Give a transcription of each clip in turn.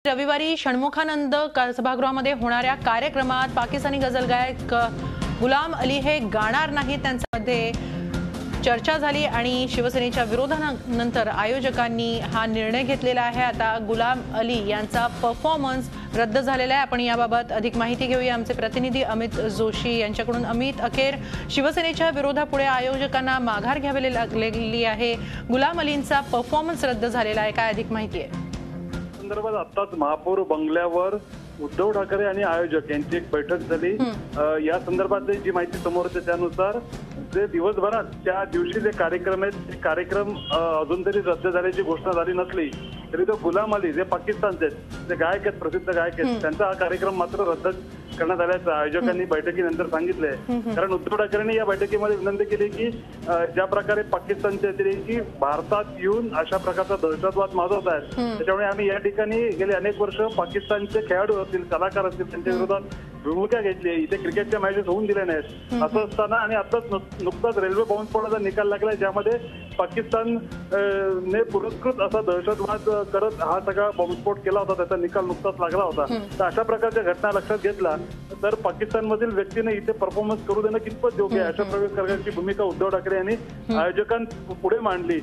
रविवारी षण्मुखानंद सभागृहामध्ये होणाऱ्या कार्यक्रमात पाकिस्तानी गझल गायक गुलाम अली हे गाणार नाहीत, त्यांच्यामध्ये चर्चा झाली आणि शिवसेनेच्या विरोधानंतर आयोजकांनी हा निर्णय घेतलेला आहे। आता गुलाम अली यांचा परफॉर्मन्स रद्द झालेला आहे। आपण याबाबत अधिक माहिती घेऊया आमचे प्रतिनिधी अमित जोशी यांच्याकडून। अमित, अखेर शिवसेनेच्या विरोधापुढे आयोजकांना माघार घ्यावी लागलेली आहे। गुलाम अलींचा परफॉर्मन्स रद्द झालेला आहे, काय अधिक माहिती आहे? संदर्भात आताच महापौर बंगल्यावर उद्धव ठाकरे आणि आयोजक यांची एक बैठक झाली। या संदर्भातली जी माहिती समोर येते त्यानुसार जे दिवसभरात त्या दिवशी जे कार्यक्रम आहेत ते कार्यक्रम अजून तरी रद्द झाल्याची घोषणा झाली नसली तरी तो गुलाम अली जे पाकिस्तानचे जे गायक आहेत, प्रसिद्ध गायक आहेत, त्यांचा हा कार्यक्रम मात्र रद्द करण्यात आल्याचं आयोजकांनी बैठकीनंतर सांगितलंय। कारण उद्धव ठाकरेंनी या बैठकीमध्ये विनंती केली की ज्या प्रकारे पाकिस्तानचे अतिरेकी भारतात येऊन अशा प्रकारचा दहशतवाद माजवत आहेत, त्याच्यामुळे आम्ही या ठिकाणी गेले अनेक वर्ष पाकिस्तानचे खेळाडू असतील, कलाकार असतील, त्यांच्या विरोधात भूमिका घेतली। इथे क्रिकेटच्या मॅचेस होऊन दिल्या नाहीत असं असताना आणि आताच नुकताच रेल्वे बाउन्स पडण्याचा निकाल लागलाय, ज्यामध्ये पाकिस्तान ने पुरस्कृत असा दहशतवाद करत हा सगळा बॉम्बस्फोट केला होता, त्याचा निकाल नुकताच लागला होता। तर अशा प्रकारच्या घटना लक्षात घेतला तर पाकिस्तानमधील व्यक्तीने इथे परफॉर्मन्स करू देणं कितपत योग्य आहे, अशा प्रकारची भूमिका उद्धव ठाकरे यांनी आयोजकांपुढे मांडली।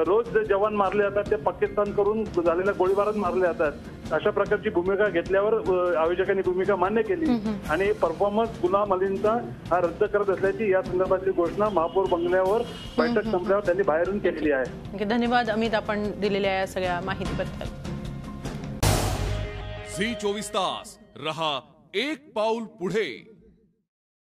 रोज जे जवान मारले जातात ते पाकिस्तान करून झालेल्या गोळीबारात मारले जातात, अशा प्रकारची भूमिका घेतल्यावर आयोजकांनी भूमिका मान्य केली आणि परफॉर्मन्स गुलाम अलींचा हा रद्द करत असल्याची या संदर्भातली घोषणा महापौर बंगल्यावर बैठक संपल्यावर त्यांनी बाहेरून केलेली आहे। धन्यवाद अमित, आपण दिलेल्या या सगळ्या माहितीबद्दल। झी 24 तास रहा एक पाऊल पुढे।